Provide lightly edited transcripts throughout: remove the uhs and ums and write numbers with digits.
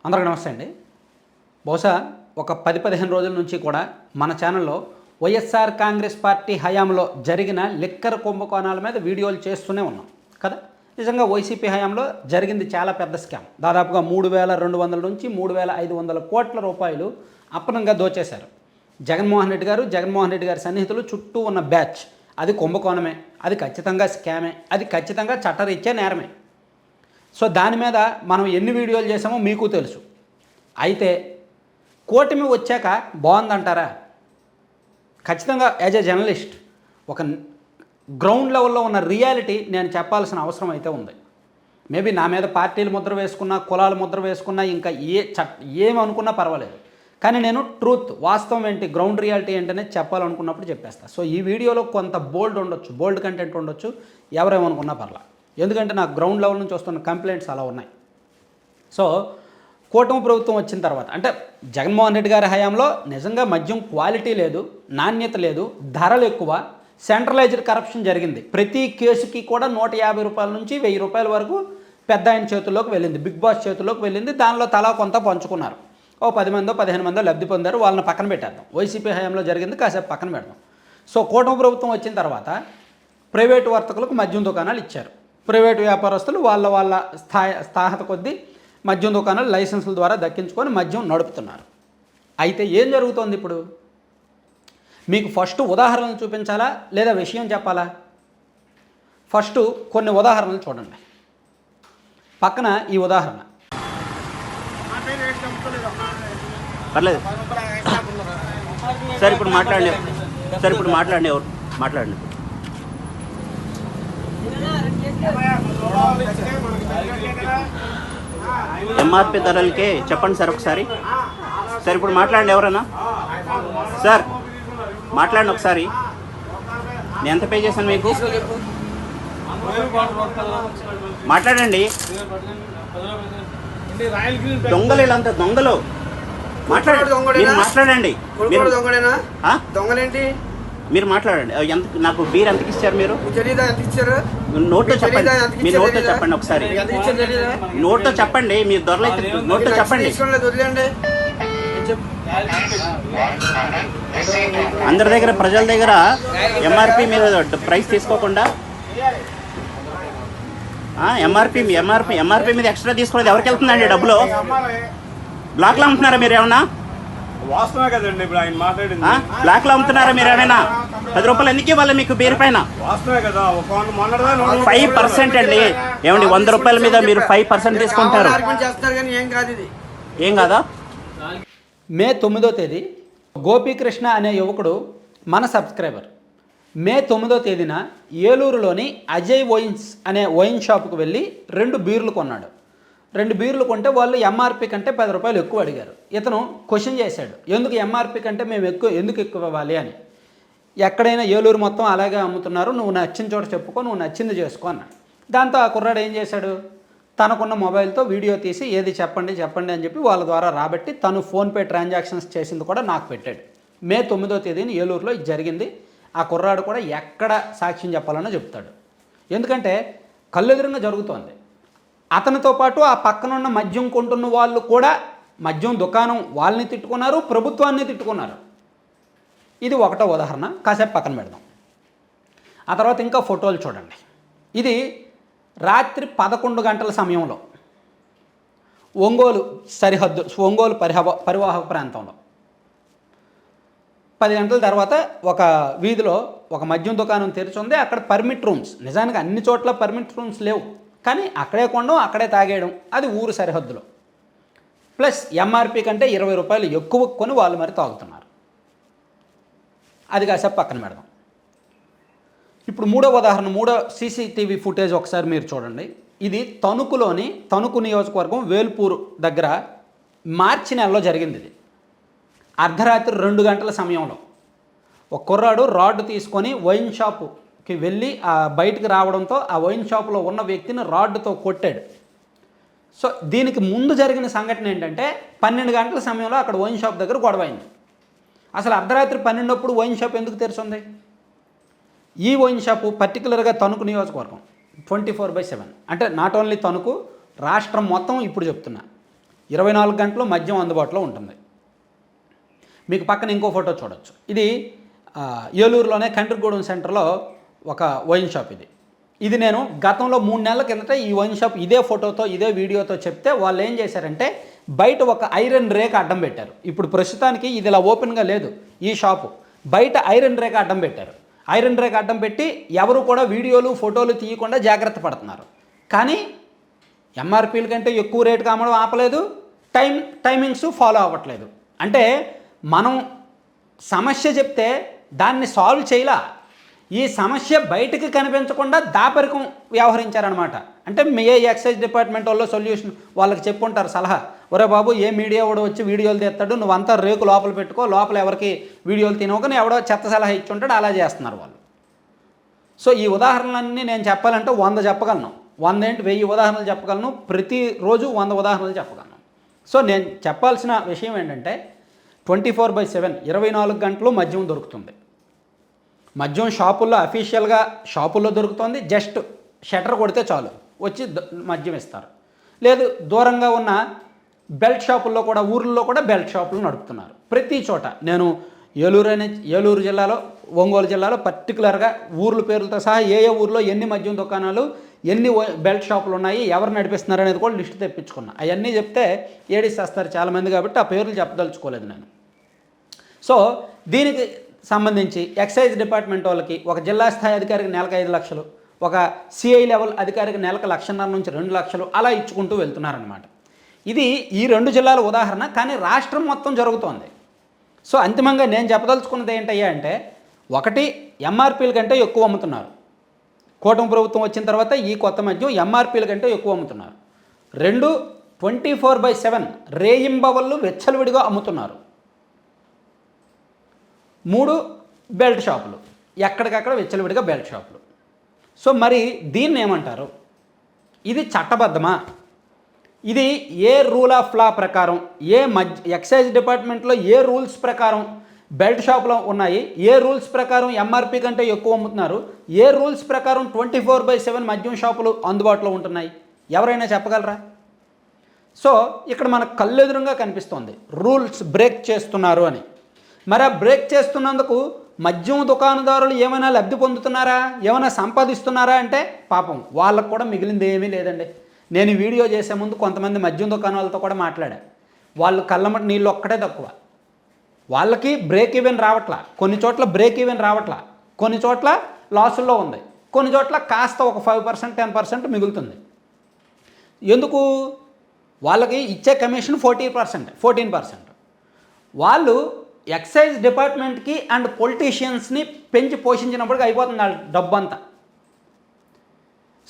అందరికీ నమస్తే అండి. బహుశా ఒక 10-15 రోజుల నుంచి కూడా మన ఛానల్లో వైఎస్ఆర్ కాంగ్రెస్ పార్టీ హయాంలో జరిగిన లిక్కర్ కుంభకోణాల మీద వీడియోలు చేస్తూనే ఉన్నాం కదా. నిజంగా వైసీపీ హయాంలో జరిగింది చాలా పెద్ద స్కామ్. దాదాపుగా 3,200 నుంచి 3,500 కోట్ల రూపాయలు అప్పనంగా దోచేశారు. జగన్మోహన్ రెడ్డి గారి సన్నిహితులు చుట్టూ ఉన్న బ్యాచ్. అది కుంభకోణమే, అది ఖచ్చితంగా స్కామే, అది ఖచ్చితంగా చట్టరీత్యా నేరమే. సో దాని మీద మనం ఎన్ని వీడియోలు చేసామో మీకు తెలుసు. అయితే కూటమి వచ్చాక బాగుందంటారా? ఖచ్చితంగా యాజ్ ఏ జర్నలిస్ట్ ఒక గ్రౌండ్ లెవెల్లో ఉన్న రియాలిటీ నేను చెప్పాల్సిన అవసరం అయితే ఉంది. మేబీ నా మీద పార్టీలు ముద్ర వేసుకున్నా, కులాలు ముద్ర వేసుకున్నా, ఇంకా ఏమనుకున్నా పర్వాలేదు. కానీ నేను ట్రూత్, వాస్తవం ఏంటి, గ్రౌండ్ రియాలిటీ ఏంటనేది చెప్పాలనుకున్నప్పుడు చెప్పేస్తాను. సో ఈ వీడియోలో కొంత బోల్డ్ కంటెంట్ ఉండొచ్చు, ఎవరేమనుకున్నా పర్లా. ఎందుకంటే నాకు గ్రౌండ్ లెవెల్ నుంచి వస్తున్న కంప్లైంట్స్ అలా ఉన్నాయి. సో కూటమి ప్రభుత్వం వచ్చిన తర్వాత, అంటే జగన్మోహన్ రెడ్డి గారి హయాంలో నిజంగా మద్యం క్వాలిటీ లేదు, నాణ్యత లేదు, ధరలు ఎక్కువ, సెంట్రలైజ్డ్ కరప్షన్ జరిగింది. ప్రతి కేసుకి కూడా 150 రూపాయల నుంచి 1000 రూపాయల వరకు పెద్ద ఆయన చేతుల్లోకి వెళ్ళింది, బిగ్ బాస్ చేతుల్లోకి వెళ్ళింది. దానిలో తలా కొంత పంచుకున్నారు. 10 మందో 15 మందో లబ్ధి పొందారు. వాళ్ళని పక్కన పెట్టేద్దాం. వైసీపీ హయాంలో జరిగింది కాసేపు పక్కన పెడదాం. సో కూటమి ప్రభుత్వం వచ్చిన తర్వాత ప్రైవేటు వర్తకులకు మద్యం దుకాణాలు ఇచ్చారు. ప్రైవేటు వ్యాపారస్తులు వాళ్ళ స్థాహత కొద్దీ మద్యం దుకాణాలు లైసెన్సుల ద్వారా దక్కించుకొని మద్యం నడుపుతున్నారు. అయితే ఏం జరుగుతోంది ఇప్పుడు? మీకు ఫస్ట్ ఉదాహరణలు చూపించాలా లేదా విషయం చెప్పాలా? ఫస్ట్ కొన్ని ఉదాహరణలు చూడండి. పక్కన ఈ ఉదాహరణ. పర్లేదు సార్, ఇప్పుడు మాట్లాడండి ఎవరు మాట్లాడండి. ఎంఆర్పి ధరలకే చెప్పండి సార్ ఒకసారి. సార్ ఇప్పుడు మాట్లాడండి ఎవరన్నా. సార్ మాట్లాడండి ఒకసారి. నేను ఎంత పే చేశాను మీకు? మాట్లాడండి. దొంగలు, వీళ్ళంతా దొంగలు. మాట్లాడండి. మీరు మాట్లాడండి. ఎంత నాకు బీర్ ఎంతకి ఇచ్చారు మీరు? నోట్లో చెప్పండి. మీ నోట్లో చెప్పండి ఒకసారి. నోట్లో చెప్పండి. మీరు దొరలైతే నోట్లో చెప్పండి. అందరి దగ్గర, ప్రజల దగ్గర ఎంఆర్పి మీద ప్రైస్ తీసుకోకుండా ఎంఆర్పి మీద ఎక్స్ట్రా తీసుకునేది ఎవరికి వెళ్తుందండి డబ్బులు? బ్లాక్లో అమ్ముతున్నారా మీరు ఏమన్నా? వాస్తవమే కదండి ఇప్పుడు ఆయన మాట్లాడింది. బ్లాక్లో అమ్ముతున్నారా మీరు ఏమైనా? 10 రూపాయలు ఎందుకు ఇవ్వాలి మీకు బీర్ పైన? వాస్తవమే కదా. 5% అండి. ఏమండి 100 రూపాయల మీద మీరు 5% తీసుకుంటారు. ఏం కాదా? మే 9వ తేదీ గోపీకృష్ణ అనే యువకుడు మన సబ్స్క్రైబర్. మే 9వ తేదీన ఏలూరులోని అజయ్ వైన్స్ అనే వైన్ షాప్కి వెళ్ళి 2 బీర్లు కొన్నాడు. 2 బీర్లు కొంటే వాళ్ళు ఎంఆర్పి కంటే 10 రూపాయలు ఎక్కువ అడిగారు. ఇతను క్వశ్చన్ చేశాడు, ఎందుకు ఎంఆర్పి కంటే మేము ఎందుకు ఎక్కువ ఇవ్వాలి అని. ఎక్కడైనా ఏలూరు మొత్తం అలాగే అమ్ముతున్నారు, నువ్వు నచ్చిన చోట చెప్పుకో, నువ్వు నచ్చింది చేసుకో అన్నాడు. దాంతో ఆ కుర్రాడు ఏం చేశాడు, తనకున్న మొబైల్తో వీడియో తీసి ఏది చెప్పండి అని చెప్పి వాళ్ళ ద్వారా రాబట్టి తను ఫోన్పే ట్రాన్సాక్షన్స్ చేసింది కూడా నాకు పెట్టాడు. మే 9వ తేదీన ఏలూరులో ఇది జరిగింది. ఆ కుర్రాడు కూడా ఎక్కడ సాక్ష్యం చెప్పాలనో చెప్తాడు. ఎందుకంటే కళ్ళెదురుగా జరుగుతోంది. అతనితో పాటు ఆ పక్కనున్న మద్యం కొంటున్న వాళ్ళు కూడా మద్యం దుకాణం వాళ్ళని తిట్టుకున్నారు, ప్రభుత్వాన్ని తిట్టుకున్నారు. ఇది ఒకటో ఉదాహరణ. కాసేపు పక్కన పెడదాం. ఆ తర్వాత ఇంకా ఫోటోలు చూడండి. ఇది రాత్రి 11 గంటల సమయంలో ఒంగోలు సరిహద్దు, ఒంగోలు పరివాహక ప్రాంతంలో 10 గంటల తర్వాత ఒక వీధిలో ఒక మద్యం దుకాణం తెరిచి ఉంది. అక్కడ పర్మిట్ రూమ్స్, నిజానికి అన్ని చోట్ల పర్మిట్ రూమ్స్ లేవు, కానీ అక్కడే కొనడం అక్కడే తాగేయడం, అది ఊరు సరిహద్దులో. ప్లస్ ఎంఆర్పి కంటే 20 రూపాయలు ఎక్కువ కొని వాళ్ళు మరి తాగుతున్నారు. అది కాసేపు పక్కన పెడదాం. ఇప్పుడు మూడో ఉదాహరణ, మూడో సీసీటీవీ ఫుటేజ్ ఒకసారి మీరు చూడండి. ఇది తణుకు నియోజకవర్గం వేల్పూరు దగ్గర మార్చి నెలలో జరిగింది. ఇది అర్ధరాత్రి 2 గంటల సమయంలో ఒక కుర్రాడు రాడ్ తీసుకొని వైన్ షాపుకి వెళ్ళి బయటకు రావడంతో ఆ వైన్ షాపులో ఉన్న వ్యక్తిని రాడ్తో కొట్టాడు. సో దీనికి ముందు జరిగిన సంఘటన ఏంటంటే 12 గంటల సమయంలో అక్కడ వైన్ షాప్ దగ్గర గొడవ అయింది. అసలు అర్ధరాత్రి 12 వైన్ షాప్ ఎందుకు తెరిచింది? ఈ వైన్ షాపు పర్టికులర్గా తణుకు నియోజకవర్గం 24/7, అంటే నాట్ ఓన్లీ తణుకు, రాష్ట్రం మొత్తం ఇప్పుడు చెప్తున్నా. 24 గంటలు మద్యం అందుబాటులో ఉంటుంది. మీకు పక్కన ఇంకో ఫోటో చూడొచ్చు. ఇది ఏలూరులోనే కంట్రిగూడెం సెంటర్లో ఒక వైన్ షాప్. ఇది నేను గతంలో 3 నెలల కిందట ఈ వైన్ షాప్ ఇదే ఫోటోతో ఇదే వీడియోతో చెప్తే వాళ్ళు ఏం చేశారంటే బయట ఒక ఐరన్ రేక్ అడ్డం పెట్టారు. ఇప్పుడు ప్రస్తుతానికి ఇది ఇలా ఓపెన్గా లేదు ఈ షాపు, బయట ఐరన్ రేక్ అడ్డం పెట్టారు. ఐరన్ రేక్ అడ్డం పెట్టి ఎవరు కూడా వీడియోలు ఫోటోలు తీయకుండా జాగ్రత్త పడుతున్నారు. కానీ ఎంఆర్పీల కంటే ఎక్కువ రేటుకి అమ్మడం ఆపలేదు, టైమింగ్స్ ఫాలో అవ్వట్లేదు. అంటే మనం సమస్య చెప్తే దాన్ని సాల్వ్ చేయలా, ఈ సమస్య బయటికి కనిపించకుండా దాపరికం వ్యవహరించారనమాట. అంటే ఏ ఎక్సైజ్ డిపార్ట్మెంట్ వాళ్ళు సొల్యూషన్ వాళ్ళకి చెప్పుంటారు సలహా, ఒరే బాబు ఏ మీడియా వాడు వచ్చి వీడియోలు తీస్తాడు, నువ్వంతా రేకు లోపల పెట్టుకో, లోపల ఎవరికి వీడియోలు తినవకని ఎవడో చెత్త సలహా ఇచ్చి ఉంటాడు, అలా చేస్తున్నారు వాళ్ళు. సో ఈ ఉదాహరణలన్నీ నేను చెప్పాలంటే 100 చెప్పగలను, 100 ఏంటి 1000 ఉదాహరణలు చెప్పగలను, ప్రతిరోజు 100 ఉదాహరణలు చెప్పగలను. సో నేను చెప్పాల్సిన విషయం ఏంటంటే 24/7 24 గంటలు మద్యం దొరుకుతుంది. మద్యం షాపుల్లో అఫీషియల్గా షాపుల్లో దొరుకుతుంది. జస్ట్ షట్టర్ కొడితే చాలు వచ్చి మద్యం ఇస్తారు. లేదు దూరంగా ఉన్న బెల్ట్ షాపుల్లో కూడా, ఊర్లలో కూడా బెల్ట్ షాపులు నడుపుతున్నారు ప్రతి చోట. నేను ఏలూరు జిల్లాలో, ఒంగోలు జిల్లాలో పర్టికులర్గా ఊర్ల పేర్లతో సహా ఏ ఊర్లో ఎన్ని మద్యం దుకాణాలు, ఎన్ని బెల్ట్ షాపులు ఉన్నాయి, ఎవరు నడిపిస్తున్నారు అనేది కూడా లిస్ట్ తెప్పించుకున్నా. అవన్నీ చెప్తే ఏడిస్తారు చాలామంది, కాబట్టి ఆ పేర్లు చెప్పదలుచుకోలేదు నేను. సో దీనికి సంబంధించి ఎక్సైజ్ డిపార్ట్మెంట్ వాళ్ళకి ఒక జిల్లా స్థాయి అధికారికి నెలకు 5 లక్షలు, ఒక సిఐ లెవెల్ అధికారికి నెలకు 1.5 నుంచి 2 లక్షలు అలా ఇచ్చుకుంటూ వెళ్తున్నారనమాట. ఇది ఈ 2 జిల్లాల ఉదాహరణ, కానీ రాష్ట్రం మొత్తం జరుగుతోంది. సో అంతిమంగా నేను చెప్పదలుచుకున్నది ఏంటయ్యా అంటే, ఒకటి ఎంఆర్పీల కంటే ఎక్కువ అమ్ముతున్నారు. కూటమి ప్రభుత్వం వచ్చిన తర్వాత ఈ కొత్త మద్యం ఎంఆర్పీల కంటే ఎక్కువ అమ్ముతున్నారు. 2 24/7 రేయింబవళ్ళు వెచ్చలవిడిగా అమ్ముతున్నారు. 3 బెల్ట్ షాపులు, ఎక్కడికక్కడ వెచ్చలవిడిగా బెల్ట్ షాపులు. సో మరి దీన్ని ఏమంటారు? ఇది చట్టబద్ధమా? ఇది ఏ రూల్ ఆఫ్ లా ప్రకారం, ఎక్సైజ్ డిపార్ట్మెంట్లో ఏ రూల్స్ ప్రకారం బెల్ట్ షాపులో ఉన్నాయి, ఏ రూల్స్ ప్రకారం ఎంఆర్పీ కంటే ఎక్కువ అమ్ముతున్నారు, ఏ రూల్స్ ప్రకారం 24/7 మద్యం షాపులు అందుబాటులో ఉంటున్నాయి? ఎవరైనా చెప్పగలరా? సో ఇక్కడ మనకు కళ్ళెదురుగా కనిపిస్తోంది రూల్స్ బ్రేక్ చేస్తున్నారు అని. మరి ఆ బ్రేక్ చేస్తున్నందుకు మద్యం దుకాణదారులు ఏమైనా లబ్ధి పొందుతున్నారా, ఏమైనా సంపాదిస్తున్నారా అంటే పాపం వాళ్ళకు కూడా మిగిలింది ఏమీ లేదండి. నేను వీడియో చేసే ముందు కొంతమంది మద్యం దుకాణాలతో కూడా మాట్లాడా. వాళ్ళు కళ్ళమటి నీళ్ళు ఒక్కటే తక్కువ, వాళ్ళకి బ్రేక్ ఈవెన్ రావట్లా, కొన్ని చోట్ల బ్రేక్ ఈవెన్ రావట్లా, కొన్ని చోట్ల లాసుల్లో ఉంది, కొన్ని చోట్ల కాస్త ఒక 5% 10% మిగులుతుంది. ఎందుకు? వాళ్ళకి ఇచ్చే కమిషన్ 14%. వాళ్ళు ఎక్సైజ్ డిపార్ట్మెంట్కి అండ్ పొలిటీషియన్స్ని పెంచి పోషించినప్పటికీ అయిపోతుంది వాళ్ళ డబ్బు అంతా.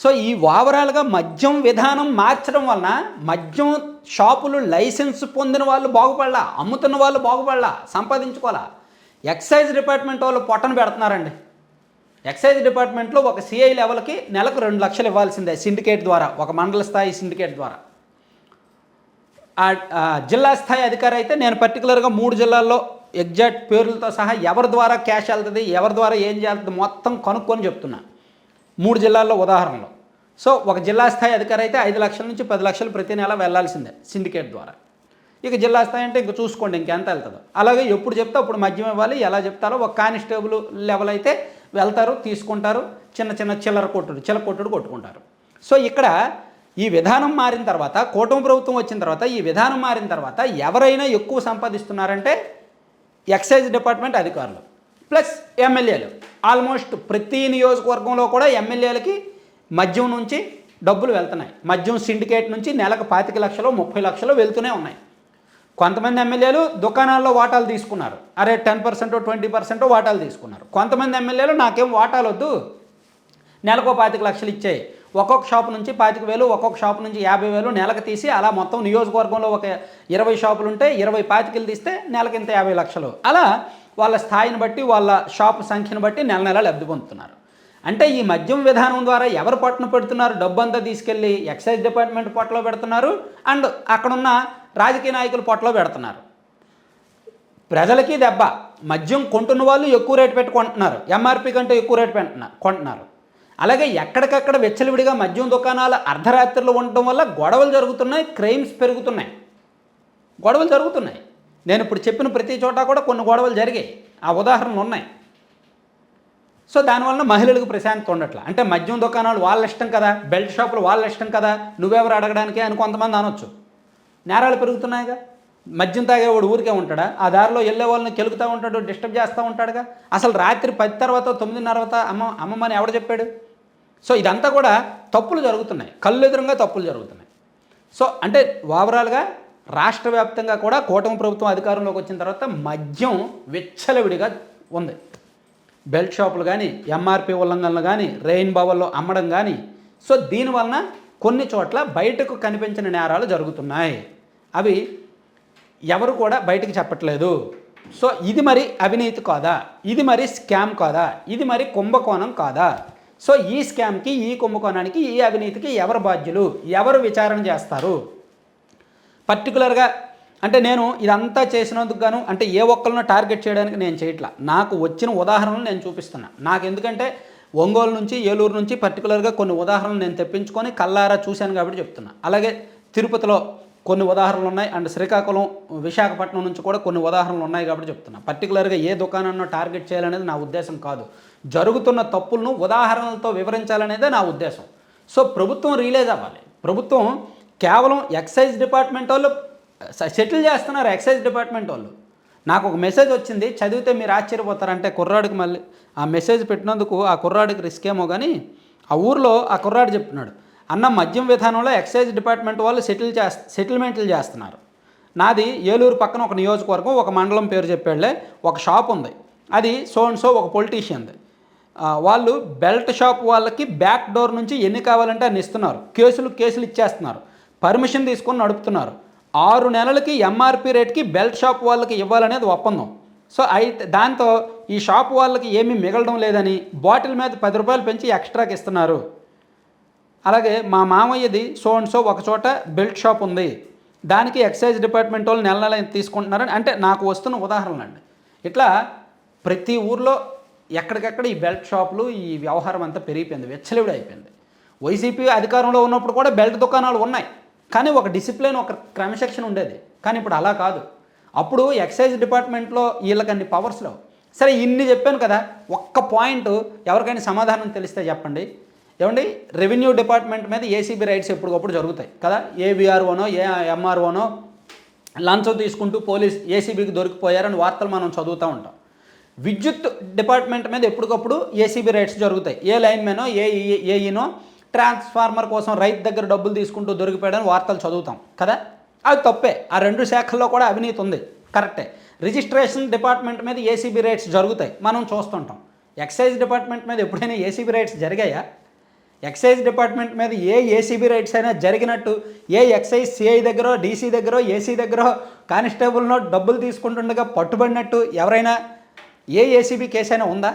సో ఈ ఓవరాల్గా మద్యం విధానం మార్చడం వలన మద్యం షాపులు లైసెన్స్ పొందిన వాళ్ళు బాగుపడలా, అమ్ముతున్న వాళ్ళు బాగుపడలా, సంపాదించుకోవాలా. ఎక్సైజ్ డిపార్ట్మెంట్ వాళ్ళు పొట్టను పెడుతున్నారండి. ఎక్సైజ్ డిపార్ట్మెంట్లో ఒక సిఐ లెవెల్కి నెలకు 2 లక్షలు ఇవ్వాల్సిందే సిండికేట్ ద్వారా, ఒక మండల స్థాయి సిండికేట్ ద్వారా. జిల్లా స్థాయి అధికారి అయితే నేను పర్టికులర్గా 3 జిల్లాల్లో ఎగ్జాక్ట్ పేర్లతో సహా ఎవరి ద్వారా క్యాష్ వెళ్తుంది, ఎవరి ద్వారా ఏం చేస్తుంది మొత్తం కనుక్కొని చెప్తున్నా 3 జిల్లాల్లో ఉదాహరణలో. సో ఒక జిల్లా స్థాయి అధికారి అయితే 5 లక్షల నుంచి 10 లక్షలు ప్రతి నెల వెళ్లాల్సిందే సిండికేట్ ద్వారా. ఇక జిల్లా స్థాయి అంటే ఇంక చూసుకోండి ఇంకెంత వెళ్తుందో. అలాగే ఎప్పుడు చెప్తే అప్పుడు మద్యం ఇవ్వాలి, ఎలా చెప్తారో. ఒక కానిస్టేబుల్ లెవెల్ అయితే వెళ్తారు, తీసుకుంటారు, చిన్న చిల్లర కొట్టుడు కొట్టుకుంటారు. సో ఇక్కడ ఈ విధానం మారిన తర్వాత, కూటమి ప్రభుత్వం వచ్చిన తర్వాత, ఈ విధానం మారిన తర్వాత ఎవరైనా ఎక్కువ సంపాదిస్తున్నారంటే ఎక్సైజ్ డిపార్ట్మెంట్ అధికారులు ప్లస్ ఎమ్మెల్యేలు. ఆల్మోస్ట్ ప్రతి నియోజకవర్గంలో కూడా ఎమ్మెల్యేలకి మద్యం నుంచి డబ్బులు వెళ్తున్నాయి. మద్యం సిండికేట్ నుంచి నెలకు 25 లక్షలు 30 లక్షలు వెళ్తూనే ఉన్నాయి. కొంతమంది ఎమ్మెల్యేలు దుకాణాల్లో వాటాలు తీసుకున్నారు, అరే 10% 20% వాటాలు తీసుకున్నారు. కొంతమంది ఎమ్మెల్యేలు నాకేం వాటాలు వద్దు, నెలకు 25 లక్షలు ఇచ్చాయి, ఒక్కొక్క షాపు నుంచి 25,000, ఒక్కొక్క షాపు నుంచి 50,000 నెలకు తీసి అలా మొత్తం నియోజకవర్గంలో ఒక 20 షాపులు ఉంటే 20 25,000 తీస్తే నెలకింత 50 లక్షలు. అలా వాళ్ళ స్థాయిని బట్టి, వాళ్ళ షాపు సంఖ్యను బట్టి నెల లబ్ధి పొందుతున్నారు. అంటే ఈ మద్యం విధానం ద్వారా ఎవరు పొట్టను పెడుతున్నారు? డబ్బు అంతా తీసుకెళ్ళి ఎక్సైజ్ డిపార్ట్మెంట్ పొట్టలో పెడుతున్నారు, అండ్ అక్కడున్న రాజకీయ నాయకులు పొట్టలో పెడుతున్నారు. ప్రజలకి దెబ్బ. మద్యం కొంటున్న వాళ్ళు ఎక్కువ రేటు పెట్టి కొంటున్నారు, ఎంఆర్పీ కంటే ఎక్కువ రేటు కొంటున్నారు. అలాగే ఎక్కడికక్కడ వెచ్చలవిడిగా మద్యం దుకాణాలు అర్ధరాత్రులు ఉండటం వల్ల గొడవలు జరుగుతున్నాయి, క్రైమ్స్ పెరుగుతున్నాయి. గొడవలు జరుగుతున్నాయి. నేను ఇప్పుడు చెప్పిన ప్రతి చోట కూడా కొన్ని గొడవలు జరిగాయి, ఆ ఉదాహరణలు ఉన్నాయి. సో దానివల్ల మహిళలకు ప్రశాంతత ఉండట్లా. అంటే మద్యం దుకాణాలు వాళ్ళ ఇష్టం కదా, బెల్ట్ షాపులు వాళ్ళ ఇష్టం కదా, నువ్వెవరు అడగడానికి అని కొంతమంది అనొచ్చు. నేరాలు పెరుగుతున్నాయిగా. మద్యం తాగేవాడు ఊరికే ఉంటాడా? ఆ దారిలో వెళ్ళే వాళ్ళని కెలుగుతూ ఉంటాడు, డిస్టర్బ్ చేస్తూ ఉంటాడుగా. అసలు రాత్రి 10 తర్వాత 9:30 తర్వాత అమ్మమ్మని ఎవడు చెప్పాడు? సో ఇదంతా కూడా తప్పులు జరుగుతున్నాయి, కళ్ళు ఎదురుగా తప్పులు జరుగుతున్నాయి. సో అంటే ఓవరాల్గా రాష్ట్ర వ్యాప్తంగా కూడా కూటమి ప్రభుత్వం అధికారంలోకి వచ్చిన తర్వాత మద్యం విచ్చలవిడిగా ఉంది. బెల్ట్ షాపులు కానీ, ఎంఆర్పి ఉల్లంఘనలు కానీ, రెయిన్ బవల్లో అమ్మడం కానీ. సో దీనివలన కొన్ని చోట్ల బయటకు కనిపించిన నేరాలు జరుగుతున్నాయి. అవి ఎవరు కూడా బయటకు చెప్పట్లేదు. సో ఇది మరి అవినీతి కాదా? ఇది మరి స్కామ్ కాదా? ఇది మరి కుంభకోణం కాదా? సో ఈ స్కామ్కి, ఈ కుంభకోణానికి, ఈ అవినీతికి ఎవరు బాధ్యులు? ఎవరు విచారణ చేస్తారు? పర్టికులర్గా అంటే నేను ఇదంతా చేసినందుకు గాను అంటే ఏ ఒక్కరినో టార్గెట్ చేయడానికి నేను చేయట్లా. నాకు వచ్చిన ఉదాహరణలు నేను చూపిస్తున్నా. నాకు ఎందుకంటే ఒంగోలు నుంచి, ఏలూరు నుంచి పర్టికులర్గా కొన్ని ఉదాహరణలు నేను తెప్పించుకొని కల్లారా చూశాను కాబట్టి చెప్తున్నా. అలాగే తిరుపతిలో కొన్ని ఉదాహరణలు ఉన్నాయి, అండ్ శ్రీకాకుళం, విశాఖపట్నం నుంచి కూడా కొన్ని ఉదాహరణలు ఉన్నాయి కాబట్టి చెప్తున్నా. పర్టికులర్గా ఏ దుకాణాన్ని టార్గెట్ చేయాలనేది నా ఉద్దేశం కాదు. జరుగుతున్న తప్పులను ఉదాహరణలతో వివరించాలనేదే నా ఉద్దేశం. సో ప్రభుత్వం రిలీజ్ అవ్వాలి. ప్రభుత్వం కేవలం ఎక్సైజ్ డిపార్ట్మెంట్ వాళ్ళు సెటిల్ చేస్తున్నారు. ఎక్సైజ్ డిపార్ట్మెంట్ వాళ్ళు నాకు ఒక మెసేజ్ వచ్చింది, చదివితే మీరు ఆశ్చర్యపోతారు. అంటే కుర్రాడికి మళ్ళీ ఆ మెసేజ్ పెట్టినందుకు ఆ కుర్రాడికి రిస్క్ ఏమో కానీ ఆ ఊర్లో ఆ కుర్రాడు చెప్తున్నాడు, అన్న మద్యం విధానంలో ఎక్సైజ్ డిపార్ట్మెంట్ వాళ్ళు సెటిల్మెంట్లు చేస్తున్నారు. నాది ఏలూరు పక్కన ఒక నియోజకవర్గం, ఒక మండలం పేరు చెప్పాడులే, ఒక షాప్ ఉంది. అది సో అండ్ సో ఒక పొలిటీషియన్ది. వాళ్ళు బెల్ట్ షాప్ వాళ్ళకి బ్యాక్ డోర్ నుంచి ఎన్ని కావాలంటే అన్ని ఇస్తున్నారు. కేసులు ఇచ్చేస్తున్నారు. పర్మిషన్ తీసుకొని నడుపుతున్నారు. 6 నెలలకి ఎంఆర్పి రేట్కి బెల్ట్ షాప్ వాళ్ళకి ఇవ్వాలనేది ఒప్పందం. సో అయితే దాంతో ఈ షాప్ వాళ్ళకి ఏమీ మిగలడం లేదని బాటిల్ మీద 10 రూపాయలు పెంచి ఎక్స్ట్రాకి ఇస్తున్నారు. అలాగే మా మామయ్యది సో అండ్ సో ఒక చోట బెల్ట్ షాప్ ఉంది, దానికి ఎక్సైజ్ డిపార్ట్మెంట్ వాళ్ళు నెల తీసుకుంటున్నారని అంటే నాకు వస్తున్న ఉదాహరణలు అండి. ఇట్లా ప్రతి ఊర్లో ఎక్కడికెక్కడ ఈ బెల్ట్ షాపులు, ఈ వ్యవహారం అంతా పెరిగిపోయింది, వెచ్చలివిడి అయిపోయింది. వైసీపీ అధికారంలో ఉన్నప్పుడు కూడా బెల్ట్ దుకాణాలు ఉన్నాయి, కానీ ఒక డిసిప్లిన్, ఒక క్రమశిక్షణ ఉండేది. కానీ ఇప్పుడు అలా కాదు. అప్పుడు ఎక్సైజ్ డిపార్ట్మెంట్లో వీళ్ళకి అన్ని పవర్స్ లేవు. సరే ఇన్ని చెప్పాను కదా, ఒక్క పాయింట్ ఎవరికైనా సమాధానం తెలిస్తే చెప్పండి. ఏమండి, రెవెన్యూ డిపార్ట్మెంట్ మీద ఏసీబీ రైడ్స్ ఎప్పటికప్పుడు జరుగుతాయి కదా. ఏవిఆర్ఓనో ఎంఆర్ఓనో లంచం తీసుకుంటూ పోలీస్ ఏసీబీకి దొరికిపోయారని వార్తలు మనం చదువుతూ ఉంటాం. విద్యుత్ డిపార్ట్మెంట్ మీద ఎప్పటికప్పుడు ఏసీబీ రైడ్స్ జరుగుతాయి. ఏ లైన్మెనో ఏఈనో ట్రాన్స్ఫార్మర్ కోసం రైతు దగ్గర డబ్బులు తీసుకుంటూ దొరికిపోయాడని వార్తలు చదువుతాం కదా. అది తప్పే. ఆ 2 శాఖల్లో కూడా అవినీతి ఉంది, కరెక్టే. రిజిస్ట్రేషన్ డిపార్ట్మెంట్ మీద ఏసీబీ రైడ్స్ జరుగుతాయి, మనం చూస్తుంటాం. ఎక్సైజ్ డిపార్ట్మెంట్ మీద ఎప్పుడైనా ఏసీబీ రైడ్స్ జరిగాయా? ఎక్సైజ్ డిపార్ట్మెంట్ మీద ఏ ఏసీబీ రైడ్స్ అయినా జరిగినట్టు ఏ ఎక్సైజ్ సిఐ దగ్గర, డీసీ దగ్గర, ఏసీ దగ్గర కానిస్టేబుల్నో డబ్బులు తీసుకుంటుండగా పట్టుబడినట్టు ఎవరైనా ఏ ఏసీబీ కేసు అయినా ఉందా?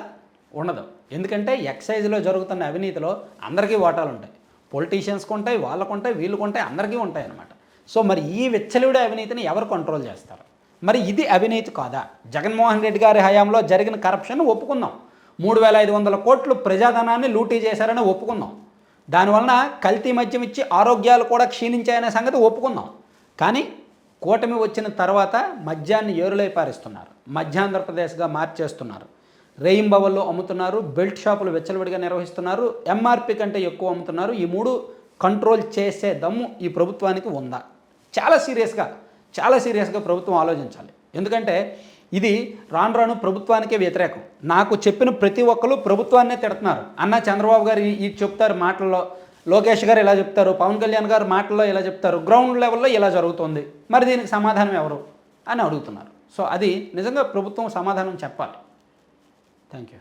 ఉండదు. ఎందుకంటే ఎక్సైజ్లో జరుగుతున్న అవినీతిలో అందరికీ వాటాలు ఉంటాయి. పొలిటీషియన్స్కి ఉంటాయి, వాళ్ళకు ఉంటాయి, వీళ్ళకు ఉంటాయి, అందరికీ ఉంటాయి అన్నమాట. సో మరి ఈ విచ్చలవిడి అవినీతిని ఎవరు కంట్రోల్ చేస్తారు? మరి ఇది అవినీతి కాదా? జగన్మోహన్ రెడ్డి గారి హయాంలో జరిగిన కరప్షన్ ఒప్పుకుందాం. 3,500 కోట్లు ప్రజాధనాన్ని లూటీ చేశారని ఒప్పుకుందాం. దానివలన కల్తీ మద్యం ఇచ్చి ఆరోగ్యాలు కూడా క్షీణించాయనే సంగతి ఒప్పుకుందాం. కానీ కూటమి వచ్చిన తర్వాత మద్యాన్ని ఏరులై పారిస్తున్నారు, మధ్యాంధ్రప్రదేశ్గా మార్చేస్తున్నారు, రెయింబవల్లో అమ్ముతున్నారు, బెల్ట్ షాపులు వెచ్చలవిడిగా నిర్వహిస్తున్నారు, ఎంఆర్పి కంటే ఎక్కువ అమ్ముతున్నారు. ఈ 3 కంట్రోల్ చేసే దమ్ము ఈ ప్రభుత్వానికి ఉందా? చాలా సీరియస్గా ప్రభుత్వం ఆలోచించాలి. ఎందుకంటే ఇది రాను ప్రభుత్వానికే వ్యతిరేకం. నాకు చెప్పిన ప్రతి ఒక్కరు ప్రభుత్వాన్నే తిడుతున్నారు. అన్న చంద్రబాబు గారు ఇది చెప్తారు మాటల్లో, లోకేష్ గారు ఇలా చెప్తారు, పవన్ కళ్యాణ్ గారు మాటల్లో ఇలా చెప్తారు, గ్రౌండ్ లెవెల్లో ఇలా జరుగుతుంది, మరి దీనికి సమాధానం ఎవరు అని అడుగుతున్నారు. సో అది నిజంగా ప్రభుత్వం సమాధానం చెప్పాలి. Thank you.